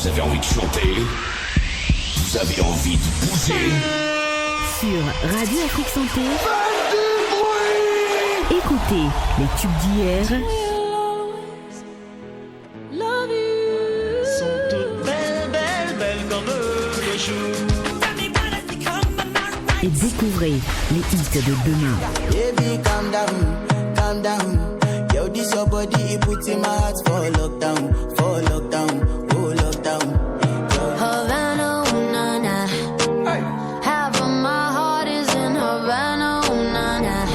Vous avez envie de chanter? Vous avez envie de bouger? Sur Radio Afrique Santé, écoutez les tubes d'hier sont toutes belles comme le jour. et découvrez les hits de demain. Baby, calm down. Yo, this your body, it puts in my heart for lockdown, oh lockdown. Havana, ooh, na, na. Half of my heart is in Havana, ooh, na, na.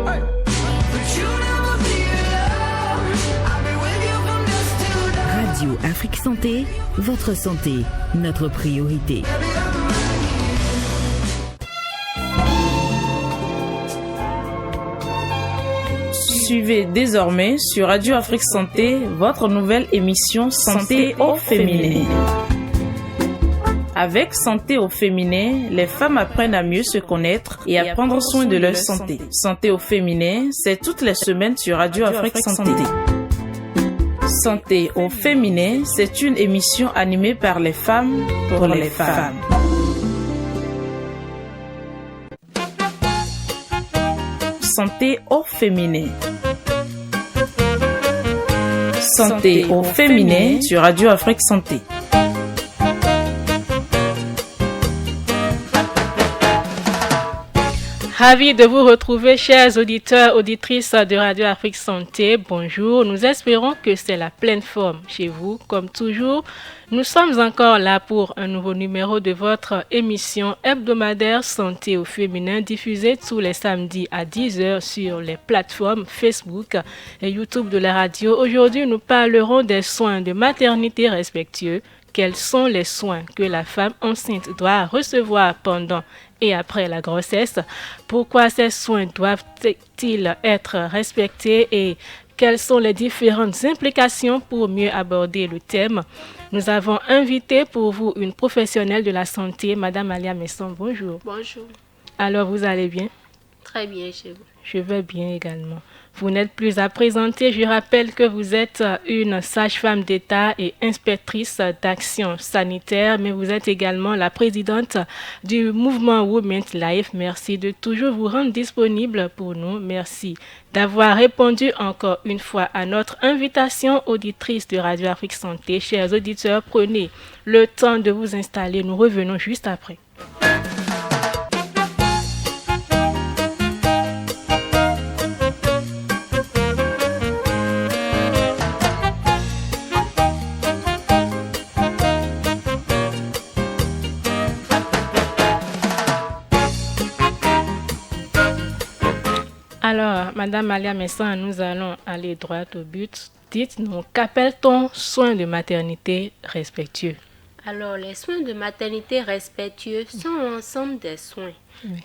But you never be alone. I'll be with you from dusk till dawn. Radio Afrique Santé, votre santé, notre priorité. Suivez désormais sur Radio Afrique Santé votre nouvelle émission Santé au féminin. Avec Santé au féminin, les femmes apprennent à mieux se connaître et à prendre soin de leur santé. Santé au féminin, c'est toutes les semaines sur Radio Afrique Santé. Santé au féminin, c'est une émission animée par les femmes pour les femmes. Santé au féminin. Santé au féminin sur Radio Afrique Santé. Ravi de vous retrouver, chers auditeurs, auditrices de Radio Afrique Santé. Bonjour, nous espérons que c'est la pleine forme chez vous. Comme toujours, nous sommes encore là pour un nouveau numéro de votre émission hebdomadaire Santé au féminin, diffusée tous les samedis à 10h sur les plateformes Facebook et YouTube de la radio. Aujourd'hui, nous parlerons des soins de maternité respectueux. Quels sont les soins que la femme enceinte doit recevoir pendant et après la grossesse? Pourquoi ces soins doivent-ils être respectés et quelles sont les différentes implications pour mieux aborder le thème? Nous avons invité pour vous une professionnelle de la santé, Madame Alia Messon. Bonjour. Bonjour. Alors, vous allez bien? Très bien chez vous. Je vais bien également. Vous n'êtes plus à présenter. Je rappelle que vous êtes une sage-femme d'État et inspectrice d'action sanitaire, mais vous êtes également la présidente du mouvement Women's Life. Merci de toujours vous rendre disponible pour nous. Merci d'avoir répondu encore une fois à notre invitation, auditrice de Radio Afrique Santé. Chers auditeurs, prenez le temps de vous installer. Nous revenons juste après. Alors, Madame Alia Messan, nous allons aller droit au but. Dites-nous, qu'appelle-t-on soins de maternité respectueux? Alors, les soins de maternité respectueux sont l'ensemble des soins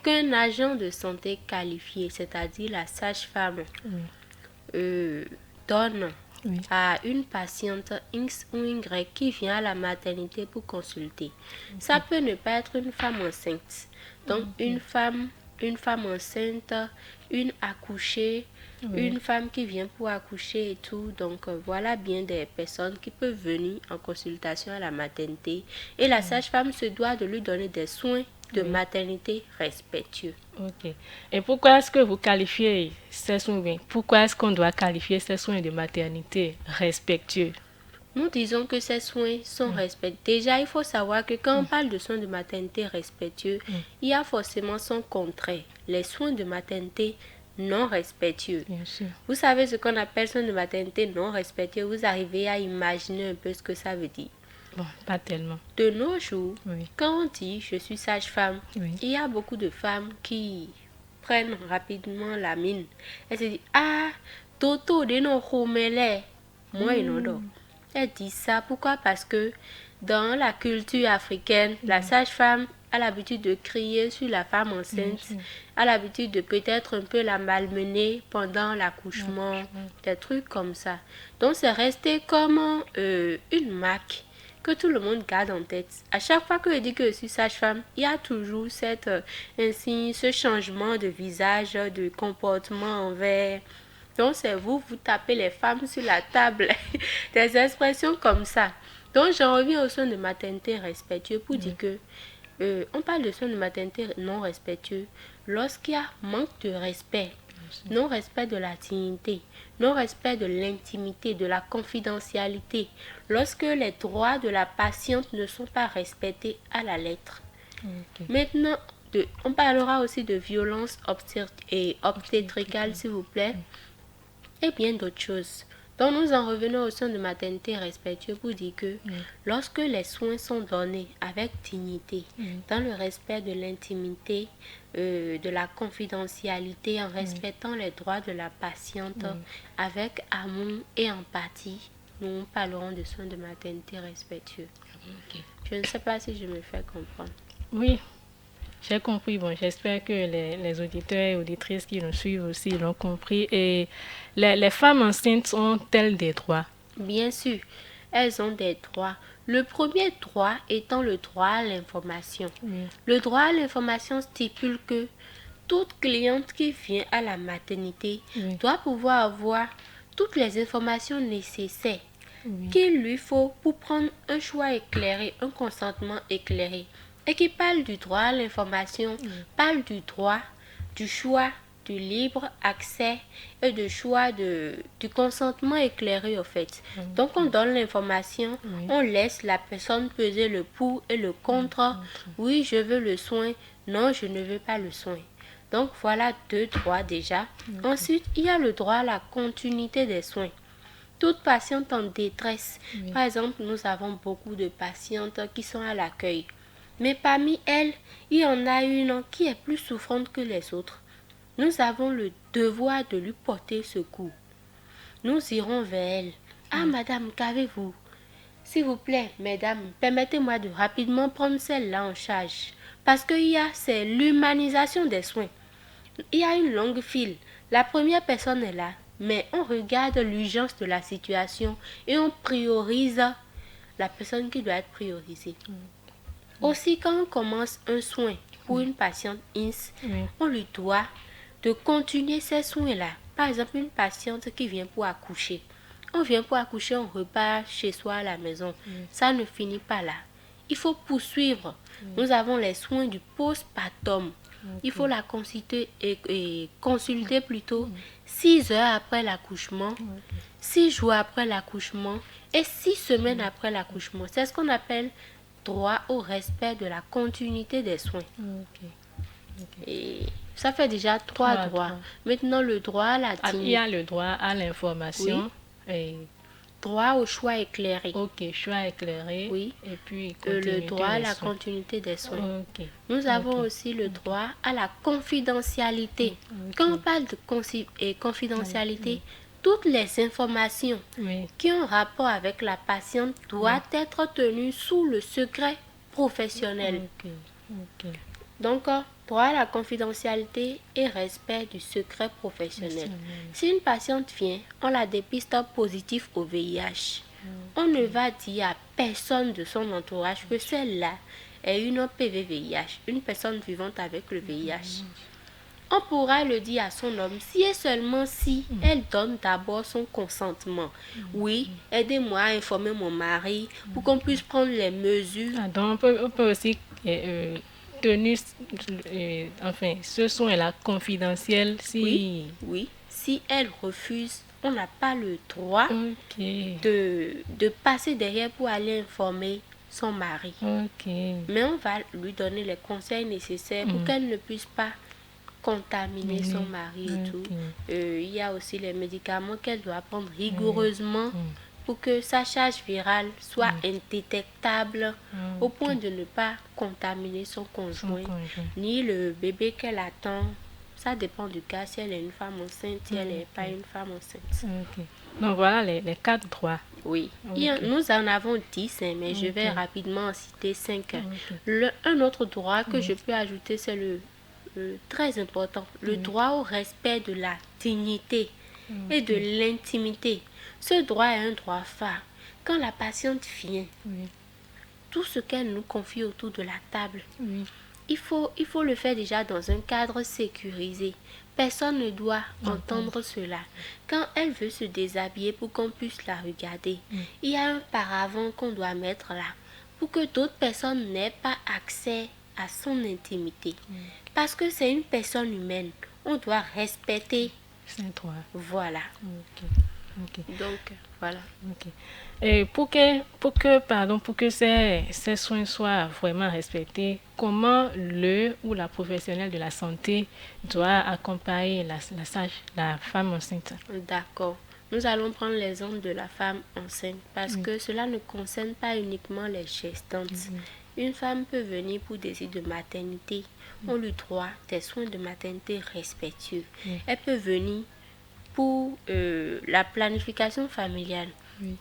qu'un agent de santé qualifié, c'est-à-dire la sage-femme, donne à une patiente X ou Y qui vient à la maternité pour consulter. Ça peut ne pas être une femme enceinte. Donc, une femme enceinte, une accouchée, une femme qui vient pour accoucher et tout. Donc, voilà bien des personnes qui peuvent venir en consultation à la maternité. Et la sage-femme se doit de lui donner des soins de maternité respectueux. Ok. Et pourquoi est-ce que vous qualifiez ces soins bien? Pourquoi est-ce qu'on doit qualifier ces soins de maternité respectueux? Nous disons que ces soins sont respectueux. Déjà, il faut savoir que quand on parle de soins de maternité respectueux, il y a forcément son contraire. Les soins de maternité non respectueux. Bien sûr. Vous savez ce qu'on appelle soins de maternité non respectueux. Vous arrivez à imaginer un peu ce que ça veut dire. Bon, pas tellement. De nos jours, quand on dit je suis sage-femme, il y a beaucoup de femmes qui prennent rapidement la mine. Elles se disent ah, Toto de no homele, moi non. Elle dit ça, pourquoi? Parce que dans la culture africaine, la sage-femme a l'habitude de crier sur la femme enceinte, a l'habitude de peut-être un peu la malmener pendant l'accouchement, des trucs comme ça. Donc c'est resté comme une marque que tout le monde garde en tête. À chaque fois que je dis que je suis sage-femme, il y a toujours ce changement de visage, de comportement envers... Donc c'est vous tapez les femmes sur la table, des expressions comme ça. Donc, j'en reviens aux soins de maternité respectueux pour dire que on parle de soins de maternité non respectueux lorsqu'il y a manque de respect, non-respect de la dignité, non-respect de l'intimité, de la confidentialité, lorsque les droits de la patiente ne sont pas respectés à la lettre. Maintenant, on parlera aussi de violence obstétricale, s'il vous plaît, et bien d'autres choses. Donc, nous en revenons aux soins de maternité respectueux pour dire que lorsque les soins sont donnés avec dignité, dans le respect de l'intimité, de la confidentialité, en respectant les droits de la patiente, avec amour et empathie, nous parlerons de soins de maternité respectueux. Je ne sais pas si je me fais comprendre. Oui, j'ai compris. Bon, j'espère que les auditeurs et auditrices qui nous suivent aussi l'ont compris. Et les femmes enceintes ont-elles des droits? Bien sûr, elles ont des droits. Le premier droit étant le droit à l'information. Le droit à l'information stipule que toute cliente qui vient à la maternité doit pouvoir avoir toutes les informations nécessaires qu'il lui faut pour prendre un choix éclairé, un consentement éclairé. Et qui parle du droit à l'information, parle du droit, du choix, du libre accès et du choix du consentement éclairé au fait. Donc on donne l'information, on laisse la personne peser le pour et le contre. Oui, je veux le soin. Non, je ne veux pas le soin. Donc voilà 2 droits déjà. Ensuite, il y a le droit à la continuité des soins. Toute patiente en détresse. Par exemple, nous avons beaucoup de patientes qui sont à l'accueil. Mais parmi elles, il y en a une qui est plus souffrante que les autres. Nous avons le devoir de lui porter secours. Nous irons vers elle. Ah, madame, qu'avez-vous? S'il vous plaît, mesdames, permettez-moi de rapidement prendre celle-là en charge. Parce c'est l'humanisation des soins. Il y a une longue file. La première personne est là, mais on regarde l'urgence de la situation et on priorise la personne qui doit être priorisée. Aussi, quand on commence un soin pour une patiente INS, on lui doit de continuer ces soins-là. Par exemple, une patiente qui vient pour accoucher. On vient pour accoucher, on repart chez soi à la maison. Ça ne finit pas là. Il faut poursuivre. Nous avons les soins du postpartum. Il faut la consulter et consulter plutôt 6 heures après l'accouchement, 6 jours après l'accouchement et 6 semaines après l'accouchement. C'est ce qu'on appelle droit au respect de la continuité des soins. Et ça fait déjà 3 droits. Maintenant, le droit à la dignité. Il y a le droit à l'information. Et droit au choix éclairé. Choix éclairé. Oui. Et puis le droit à la continuité des soins. Nous avons aussi le droit à la confidentialité. Quand on parle de confidentialité, toutes les informations qui ont rapport avec la patiente doivent être tenues sous le secret professionnel. Donc, droit à la confidentialité et respect du secret professionnel. Si une patiente vient, on la dépiste positive au VIH. On ne va dire à personne de son entourage que celle-là est une PV-VIH, une personne vivante avec le VIH. On pourra le dire à son homme si et seulement si elle donne d'abord son consentement. Oui, aidez-moi à informer mon mari pour qu'on puisse prendre les mesures. Donc on peut aussi tenir ce soin-là confidentiel si... Oui, si elle refuse, on n'a pas le droit de passer derrière pour aller informer son mari. Mais on va lui donner les conseils nécessaires pour qu'elle ne puisse pas contaminer son mari et tout. Il y a aussi les médicaments qu'elle doit prendre rigoureusement pour que sa charge virale soit indétectable au point de ne pas contaminer son conjoint, ni le bébé qu'elle attend. Ça dépend du cas, si elle est une femme enceinte, si elle n'est pas une femme enceinte. Donc voilà les 4 droits. Oui, nous en avons 10, mais je vais rapidement en citer 5. Un autre droit que je peux ajouter, c'est le très important, le droit au respect de la dignité et de l'intimité. Ce droit est un droit phare. Quand la patiente vient, tout ce qu'elle nous confie autour de la table, il faut le faire déjà dans un cadre sécurisé. Personne ne doit entendre cela. Quand elle veut se déshabiller pour qu'on puisse la regarder, il y a un paravent qu'on doit mettre là pour que d'autres personnes n'aient pas accès à son intimité. Parce que c'est une personne humaine. On doit respecter. C'est toi. Voilà. Ok. Donc, voilà. Ok. Et pour que ces soins soient vraiment respectés, comment le ou la professionnelle de la santé doit accompagner la femme enceinte? D'accord. Nous allons prendre l'exemple de la femme enceinte parce que cela ne concerne pas uniquement les gestantes. Une femme peut venir pour désir de maternité. On lui doit des soins de maternité respectueux. Elle peut venir pour la planification familiale.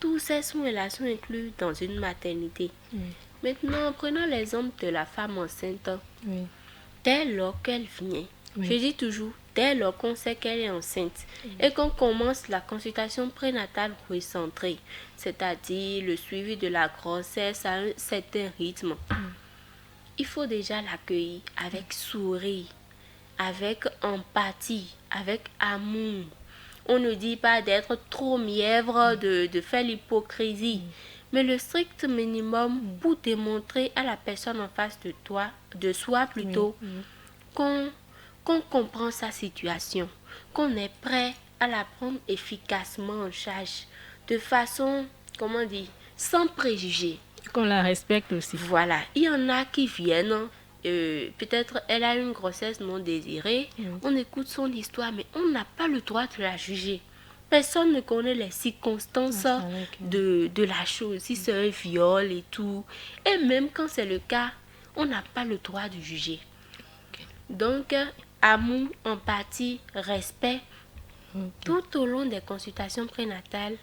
Tous ces soins-là sont inclus dans une maternité. Maintenant, prenons l'exemple de la femme enceinte. Dès lors qu'elle vient, je dis toujours, dès lors qu'on sait qu'elle est enceinte et qu'on commence la consultation prénatale recentrée, c'est-à-dire le suivi de la grossesse à un certain rythme, il faut déjà l'accueillir avec sourire, avec empathie, avec amour. On ne dit pas d'être trop mièvre, de faire l'hypocrisie, mais le strict minimum pour démontrer à la personne en face de soi plutôt, qu'on comprend sa situation, qu'on est prêt à la prendre efficacement en charge, de façon, sans préjugés. Qu'on la respecte aussi. Voilà, il y en a qui viennent, peut-être elle a une grossesse non désirée, on écoute son histoire, mais on n'a pas le droit de la juger. Personne ne connaît les circonstances de la chose, si c'est un viol et tout. Et même quand c'est le cas, on n'a pas le droit de juger. Donc, amour, empathie, respect, tout au long des consultations prénatales,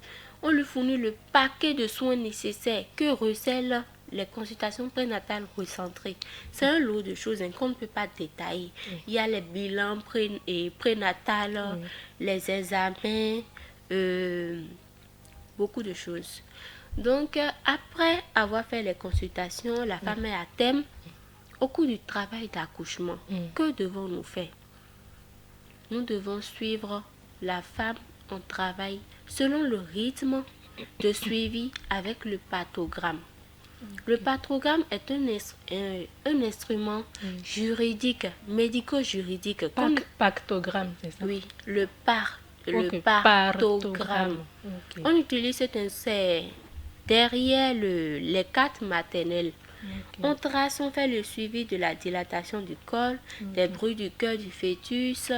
on lui fournit le paquet de soins nécessaires que recèlent les consultations prénatales recentrées. C'est un lot de choses qu'on ne peut pas détailler. Il y a les bilans prénatales, les examens, beaucoup de choses. Donc, après avoir fait les consultations, la femme est à terme. Au cours du travail d'accouchement, que devons-nous faire? Nous devons suivre la femme en travail selon le rythme de suivi avec le pathogramme. Le pathogramme est un instrument juridique, médico-juridique. Pactogramme, c'est ça? Oui, le pathogramme. On utilise c'est derrière les cartes maternelles. On trace, on fait le suivi de la dilatation du col, des bruits du cœur du fœtus,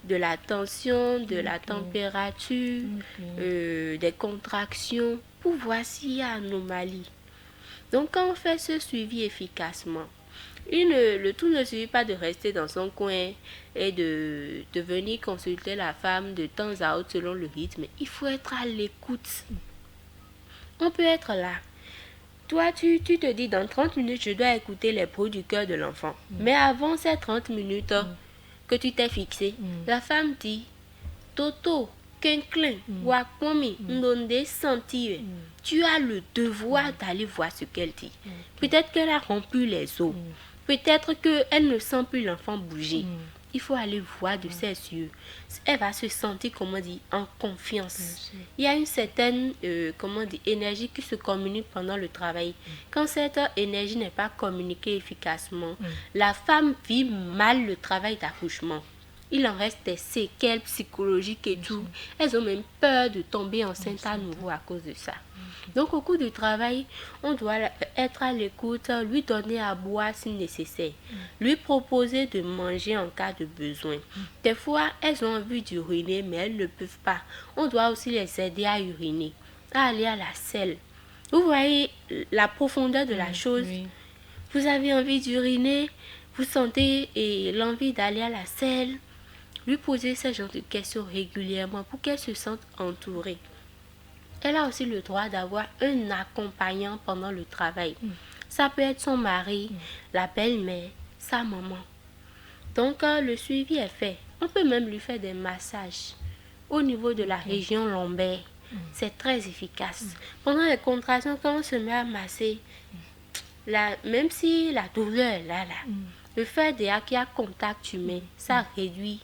de la tension, de la température, des contractions, pour voir s'il y a anomalie. Donc, quand on fait ce suivi efficacement, le tout ne suffit pas de rester dans son coin et de venir consulter la femme de temps à autre selon le rythme. Il faut être à l'écoute. On peut être là. Toi, tu te dis, dans 30 minutes, je dois écouter les bruits du cœur de l'enfant. Mais avant ces 30 minutes que tu t'es fixé, la femme dit, Toto, Kenklen, Wakwami, Ndonde, Sentir. Tu as le devoir d'aller voir ce qu'elle dit. Peut-être qu'elle a rompu les os. Peut-être qu'elle ne sent plus l'enfant bouger. Il faut aller voir de ses yeux. Elle va se sentir, en confiance. Il y a une certaine, énergie qui se communique pendant le travail. Quand cette énergie n'est pas communiquée efficacement, la femme vit mal le travail d'accouchement. Il en reste des séquelles psychologiques et tout. Elles ont même peur de tomber enceinte à nouveau à cause de ça. Donc, au cours du travail, on doit être à l'écoute, lui donner à boire si nécessaire, lui proposer de manger en cas de besoin. Des fois, elles ont envie d'uriner, mais elles ne peuvent pas. On doit aussi les aider à uriner, à aller à la selle. Vous voyez la profondeur de la chose. Vous avez envie d'uriner, vous sentez l'envie d'aller à la selle. Lui poser ce genre de questions régulièrement pour qu'elle se sente entourée. Elle a aussi le droit d'avoir un accompagnant pendant le travail. Ça peut être son mari, la belle-mère, sa maman. Donc, le suivi est fait. On peut même lui faire des massages au niveau de la région lombaire. C'est très efficace. Pendant les contractions, quand on se met à masser, même si la douleur est là, Le fait qu'il y a contact humain, ça réduit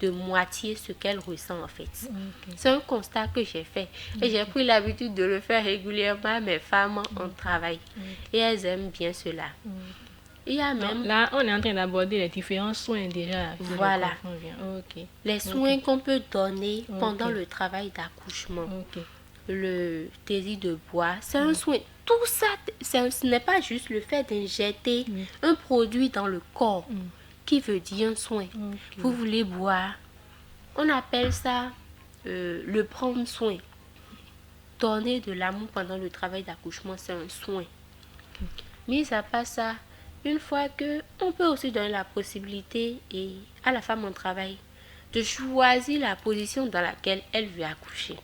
de moitié ce qu'elle ressent en fait. C'est un constat que j'ai fait et j'ai pris l'habitude de le faire régulièrement à mes femmes en travail et elles aiment bien cela. Il y a même... Donc, là, on est en train d'aborder les différents soins déjà. Voilà. Les soins qu'on peut donner pendant le travail d'accouchement. Le désir de boire, c'est un soin. Tout ça, ce n'est pas juste le fait d'injecter un produit dans le corps qui veut dire un soin. Vous voulez boire, on appelle ça le prendre soin. Donner de l'amour pendant le travail d'accouchement, c'est un soin. Mis à part ça, une fois que on peut aussi donner la possibilité à la femme en travail de choisir la position dans laquelle elle veut accoucher.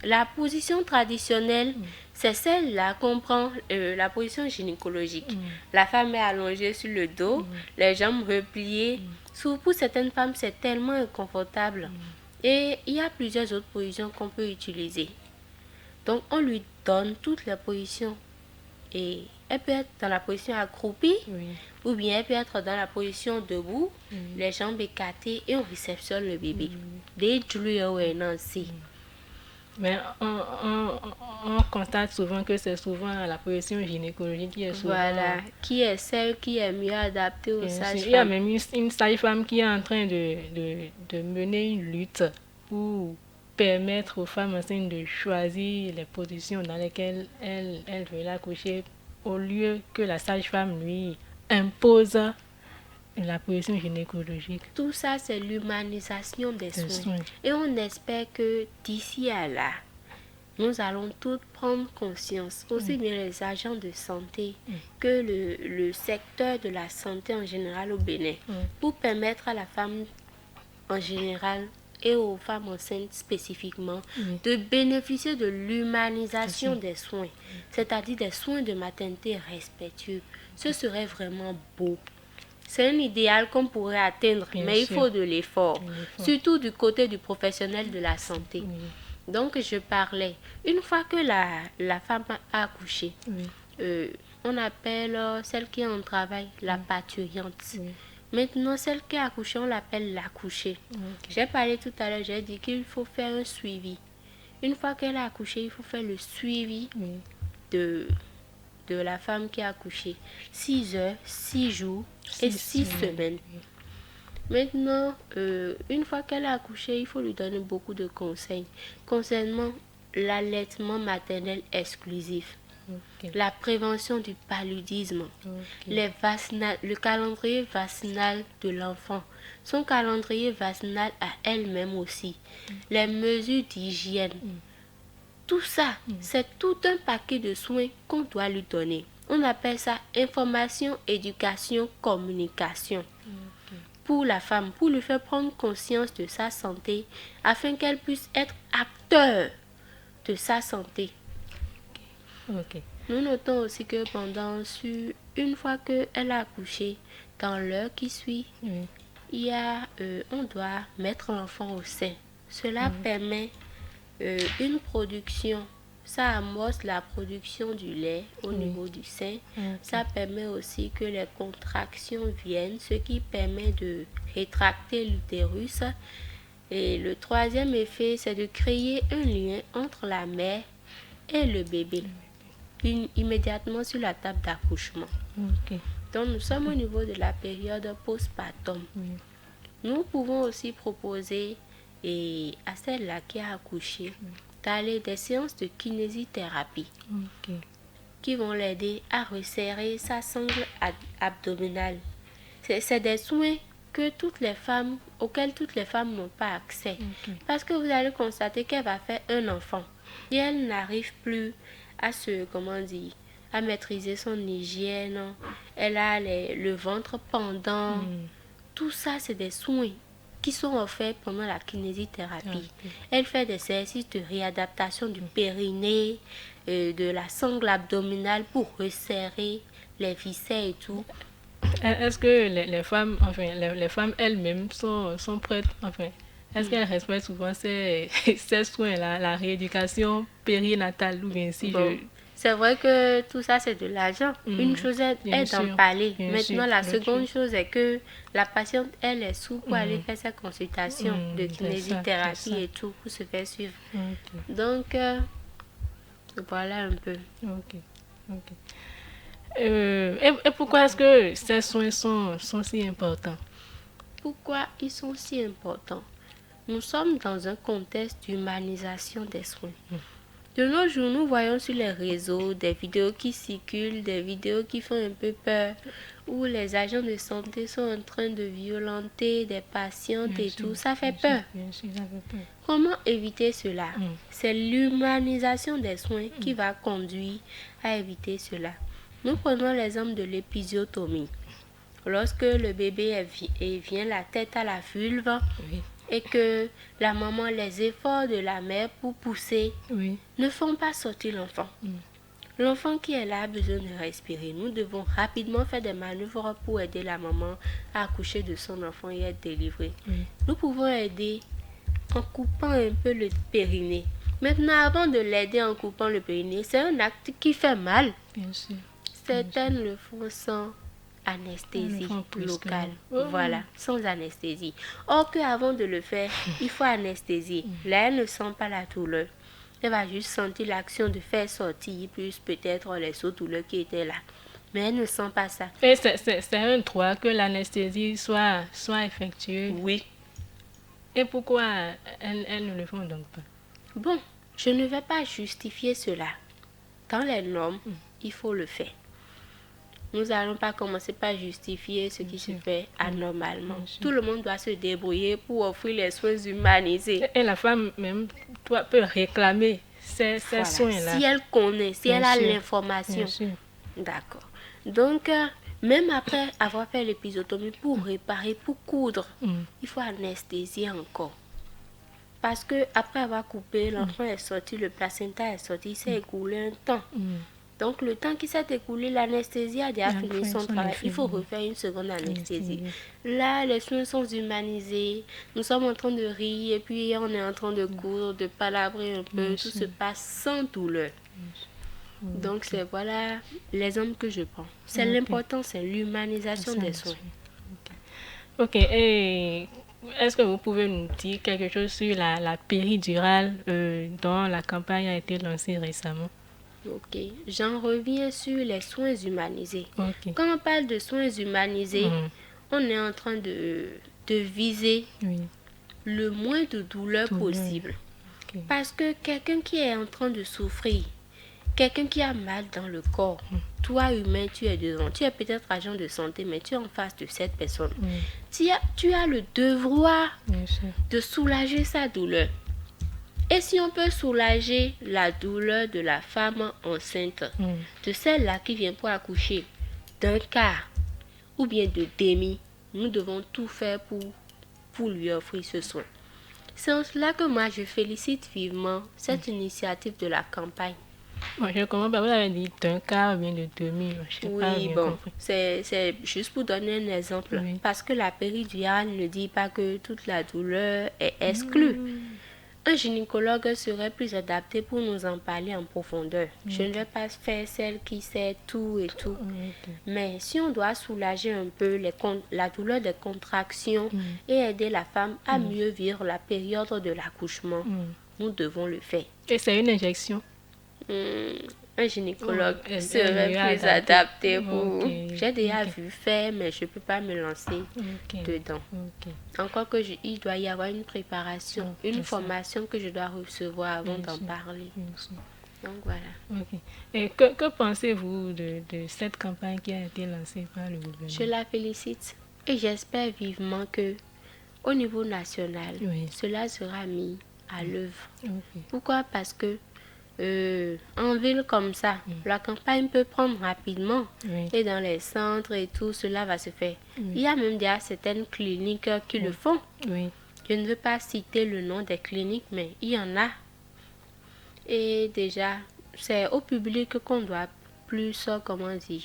La position traditionnelle, c'est celle-là qu'on prend, la position gynécologique. La femme est allongée sur le dos, les jambes repliées. Pour certaines femmes, c'est tellement inconfortable. Et il y a plusieurs autres positions qu'on peut utiliser. Donc, on lui donne toutes les positions. Et elle peut être dans la position accroupie, ou bien elle peut être dans la position debout, les jambes écartées, et on réceptionne le bébé. Mais on constate souvent que c'est souvent la position gynécologique qui est souvent... Voilà, qui est celle qui est mieux adaptée aux sages-femmes. Il y a même une sage-femme qui est en train de mener une lutte pour permettre aux femmes enceintes de choisir les positions dans lesquelles elles veulent accoucher, au lieu que la sage-femme lui impose la position gynécologique. Tout ça, c'est l'humanisation des soins. Et on espère que d'ici à là, nous allons toutes prendre conscience, aussi bien les agents de santé que le secteur de la santé en général au Bénin, pour permettre à la femme en général et aux femmes enceintes spécifiquement de bénéficier de l'humanisation des soins, c'est-à-dire des soins de maternité respectueux. Ce serait vraiment beau. C'est un idéal qu'on pourrait atteindre, mais il faut de l'effort, surtout du côté du professionnel de la santé. Donc, je parlais, une fois que la femme a accouché, on appelle celle qui est en travail la parturiente. Maintenant, celle qui a accouché, on l'appelle l'accouchée. J'ai parlé tout à l'heure, j'ai dit qu'il faut faire un suivi. Une fois qu'elle a accouché, il faut faire le suivi de la femme qui a accouché. 6 heures, 6 jours et 6 semaines. Maintenant, une fois qu'elle a accouché, il faut lui donner beaucoup de conseils concernant l'allaitement maternel exclusif, la prévention du paludisme, le calendrier vaccinal de l'enfant, son calendrier vaccinal à elle-même aussi, les mesures d'hygiène. Tout ça, c'est tout un paquet de soins qu'on doit lui donner. On appelle ça information, éducation, communication. Pour la femme, pour lui faire prendre conscience de sa santé, afin qu'elle puisse être acteur de sa santé. Nous notons aussi que une fois qu'elle a accouché, dans l'heure qui suit, on doit mettre l'enfant au sein. Cela permet une production, ça amorce la production du lait au niveau du sein. Ça permet aussi que les contractions viennent, ce qui permet de rétracter l'utérus. Et le troisième effet, c'est de créer un lien entre la mère et le bébé, immédiatement sur la table d'accouchement. Donc nous sommes au niveau de la période postpartum. Nous pouvons aussi proposer à celle-là qui a accouché d'aller des séances de kinésithérapie qui vont l'aider à resserrer sa sangle abdominale. C'est des soins auxquels toutes les femmes n'ont pas accès. Parce que vous allez constater qu'elle va faire un enfant et elle n'arrive plus à maîtriser son hygiène. Elle a le ventre pendant. Tout ça, c'est des soins qui sont offerts pendant la kinésithérapie. Elle fait des exercices de réadaptation du périnée, de la sangle abdominale pour resserrer les viscères et tout. Est-ce que les femmes elles-mêmes sont prêtes, est-ce qu'elles respectent souvent ces soins-là, la rééducation périnatale ou bien c'est vrai que tout ça, c'est de l'argent. Une chose est Bien d'en sûr, parler. bien Maintenant, sûr, la bien seconde sûr. chose est que la patiente, elle est sous pour aller faire sa consultation de c'est kinésithérapie ça. et tout, pour se faire suivre. Ok, Donc, voilà un peu. ok, ok. Et pourquoi est-ce que ces soins sont si importants? Pourquoi ils sont si importants? Nous sommes dans un contexte d'humanisation des soins. De nos jours, nous voyons sur les réseaux des vidéos qui circulent, des vidéos qui font un peu peur, où les agents de santé sont en train de violenter des patientes Bien et sûr, tout. Ça fait bien peur. sûr, bien sûr, ça fait peur. Comment éviter cela? C'est l'humanisation des soins qui va conduire à éviter cela. Nous prenons l'exemple de l'épisiotomie. Lorsque le bébé vient la tête à la vulve Oui, et que la maman, les efforts de la mère pour pousser oui, ne font pas sortir l'enfant. L'enfant qui est là a besoin de respirer. Nous devons rapidement faire des manœuvres pour aider la maman à accoucher de son enfant et être délivrée. oui. Nous pouvons aider en coupant un peu le périnée. Maintenant, avant de l'aider en coupant le périnée, c'est un acte qui fait mal. Bien sûr. Certaines le font sans anesthésie Elles le font locale. brusquement. Voilà, sans anesthésie. Or qu'avant de le faire, il faut anesthésie. Là, elle ne sent pas la douleur. Elle va juste sentir l'action de faire sortir, plus peut-être les autres douleurs qui étaient là. Mais elle ne sent pas ça. Et c'est un droit que l'anesthésie soit effectuée. Oui. Et pourquoi elles ne le font donc pas? Bon, je ne vais pas justifier cela. Dans les normes, il faut le faire. Nous n'allons pas commencer par justifier ce qui se fait anormalement. Tout le monde doit se débrouiller pour offrir les soins humanisés. Et la femme même peut réclamer ces Voilà. soins-là. Si elle connaît, si Bien elle a sûr. l'information. Bien sûr. D'accord. Donc, même après avoir fait l'épisiotomie, pour réparer, pour coudre, il faut anesthésier encore. Parce que après avoir coupé, l'enfant est sorti, le placenta est sorti, il s'est écoulé un temps. Donc, le temps qui s'est écoulé, l'anesthésie a déjà Il a fini fait son son travail. effet, Il faut oui. refaire une seconde anesthésie. Anesthésie. Là, les soins sont humanisés. Nous sommes en train de rire et puis on est en train de coudre, de palabrer un peu. Bien Tout sûr. se passe sans douleur. Donc, c'est voilà l'exemple que je prends. C'est l'important, c'est l'humanisation des soins. Ok, et est-ce que vous pouvez nous dire quelque chose sur la péridurale dont la campagne a été lancée récemment? Ok, j'en reviens sur les soins humanisés. Ok. Quand on parle de soins humanisés, on est en train de viser Oui. le moins de douleur possible. Ok. Parce que quelqu'un qui est en train de souffrir, quelqu'un qui a mal dans le corps, toi humain, tu es devant. Tu es peut-être agent de santé, mais tu es en face de cette personne. Tu as le devoir Bien sûr. de soulager sa douleur. Et si on peut soulager la douleur de la femme enceinte, de celle-là qui vient pour accoucher, d'un quart ou bien de demi, nous devons tout faire pour lui offrir ce soin. C'est en cela que moi je félicite vivement cette initiative de la campagne. Bon, je comprends pas, vous avez dit d'un quart ou bien de demi, je sais pas Oui, bien bon, compris. c'est juste pour donner un exemple. Oui. Parce que la péridurale ne dit pas que toute la douleur est exclue. Un gynécologue serait plus adapté pour nous en parler en profondeur. Je ne vais pas faire celle qui sait tout et tout. Mais si on doit soulager un peu la douleur des contractions et aider la femme à mieux vivre la période de l'accouchement, nous devons le faire. Et c'est une injection? Un gynécologue elle serait est plus adapté pour... Ok. J'ai déjà vu faire, mais je ne peux pas me lancer dedans. Ok. Encore que il doit y avoir une préparation, une formation que je dois recevoir avant d'en parler. Bien sûr. Donc voilà. Ok. Et que pensez-vous de cette campagne qui a été lancée par le gouvernement? Je la félicite et j'espère vivement que au niveau national, cela sera mis à l'œuvre. Ok. Pourquoi? Parce que en ville comme ça, la campagne peut prendre rapidement et dans les centres et tout, cela va se faire. Il y a même déjà certaines cliniques qui le font. Oui. Je ne veux pas citer le nom des cliniques, mais il y en a. Et déjà, c'est au public qu'on doit plus, comment dire,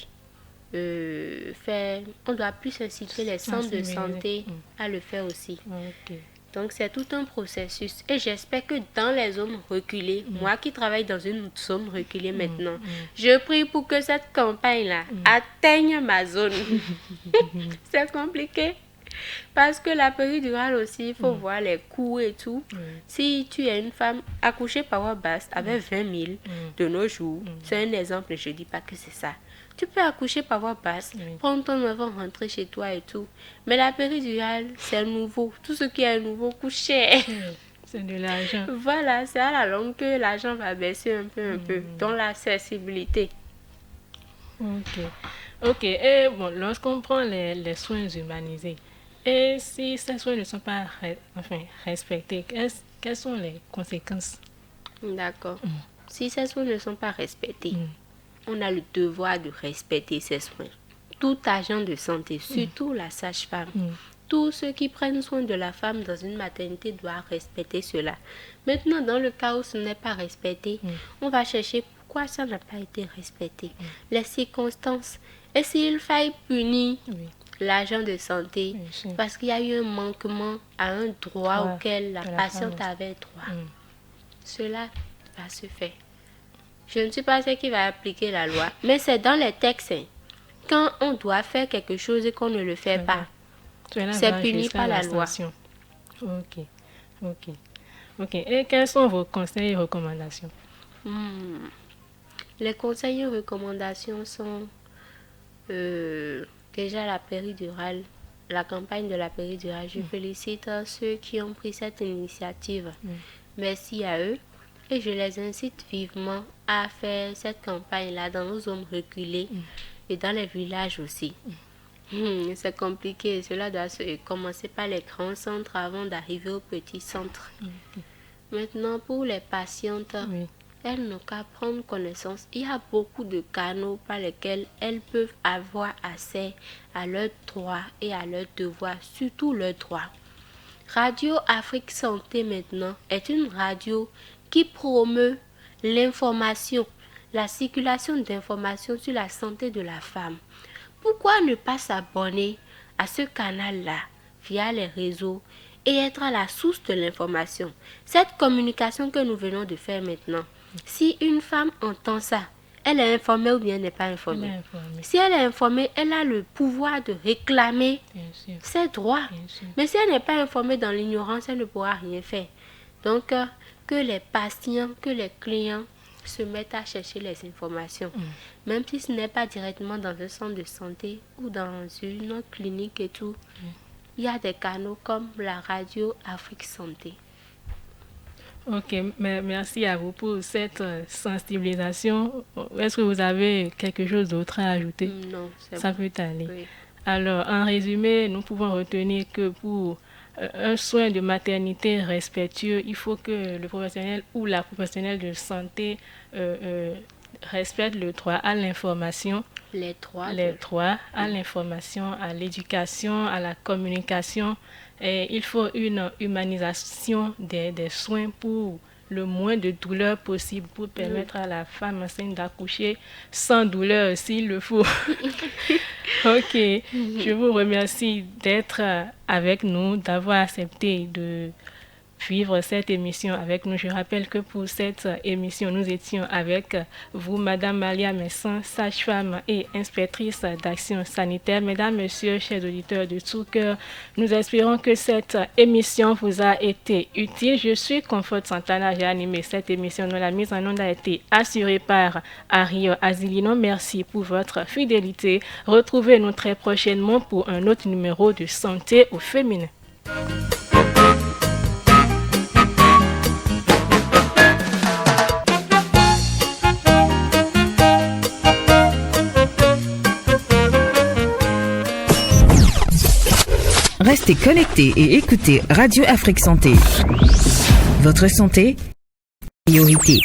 faire, on doit plus inciter les centres de santé à le faire aussi. Ok. Donc, c'est tout un processus. Et j'espère que dans les zones reculées, moi qui travaille dans une zone reculée maintenant, je prie pour que cette campagne-là atteigne ma zone. C'est compliqué. Parce que la péridurale aussi, il faut voir les coûts et tout. Si tu es une femme accouchée par voie basse avec 20 000 de nos jours, c'est un exemple, je ne dis pas que c'est ça. Tu peux accoucher par voie basse, prendre ton enfant, rentrer chez toi et tout. Mais la péridurale, c'est nouveau. Tout ce qui est nouveau coûte cher. C'est de l'argent. Voilà, c'est à la longue que l'argent va baisser un peu. Dans l'accessibilité. Ok. Et bon, lorsqu'on prend les soins humanisés, et si ces soins ne sont pas respectés, quelles sont les conséquences? D'accord. Si ces soins ne sont pas respectés, on a le devoir de respecter ces soins. Tout agent de santé, surtout la sage-femme, tous ceux qui prennent soin de la femme dans une maternité doivent respecter cela. Maintenant, dans le cas où ce n'est pas respecté, on va chercher pourquoi ça n'a pas été respecté, les circonstances, et s'il faille punir l'agent de santé, parce qu'il y a eu un manquement à un droit auquel la patiente avait droit. Cela va se faire. Je ne suis pas celle qui va appliquer la loi, mais c'est dans les textes. Quand on doit faire quelque chose et qu'on ne le fait pas, c'est puni par la loi. Ok. Et quels sont vos conseils et recommandations? Les conseils et recommandations sont déjà la péridurale, la campagne de la péridurale. Je félicite ceux qui ont pris cette initiative. Merci à eux. Et je les incite vivement à faire cette campagne-là dans nos zones reculées et dans les villages aussi. C'est compliqué. Cela doit commencer par les grands centres avant d'arriver aux petits centres. Maintenant, pour les patientes, elles n'ont qu'à prendre connaissance. Il y a beaucoup de canaux par lesquels elles peuvent avoir accès à leurs droits et à leurs devoirs, surtout leurs droits. Radio Afrique Santé maintenant est une radio qui promeut l'information, la circulation d'informations sur la santé de la femme. Pourquoi ne pas s'abonner à ce canal-là via les réseaux et être à la source de l'information? Cette communication que nous venons de faire maintenant, si une femme entend ça, elle est informée ou bien elle n'est pas informée. Si elle est informée, elle a le pouvoir de réclamer ses droits. Mais si elle n'est pas informée dans l'ignorance, elle ne pourra rien faire. Donc, que les patients, que les clients se mettent à chercher les informations. Même si ce n'est pas directement dans un centre de santé ou dans une clinique et tout, il y a des canaux comme la radio Afrique Santé. Ok, mais merci à vous pour cette sensibilisation. Est-ce que vous avez quelque chose d'autre à ajouter? Non, c'est ça peut aller. Alors, en résumé, nous pouvons retenir que pour un soin de maternité respectueux, il faut que le professionnel ou la professionnelle de santé respecte le droit à l'information. Les droits à l'information, à l'éducation, à la communication. Et il faut une humanisation des soins pour le moins de douleur possible pour permettre à la femme enceinte d'accoucher sans douleur s'il le faut. Ok, je vous remercie d'être avec nous, d'avoir accepté de vivre cette émission avec nous. Je rappelle que pour cette émission, nous étions avec vous, Madame Malia Messan, sage-femme et inspectrice d'action sanitaire. Mesdames, Messieurs, chers auditeurs de tout cœur, nous espérons que cette émission vous a été utile. Je suis Comfort Santana, j'ai animé cette émission dont la mise en onde a été assurée par Ario Azilino. Merci pour votre fidélité. Retrouvez-nous très prochainement pour un autre numéro de Santé au féminin. Restez connectés et écoutez Radio Afrique Santé. Votre santé, priorité.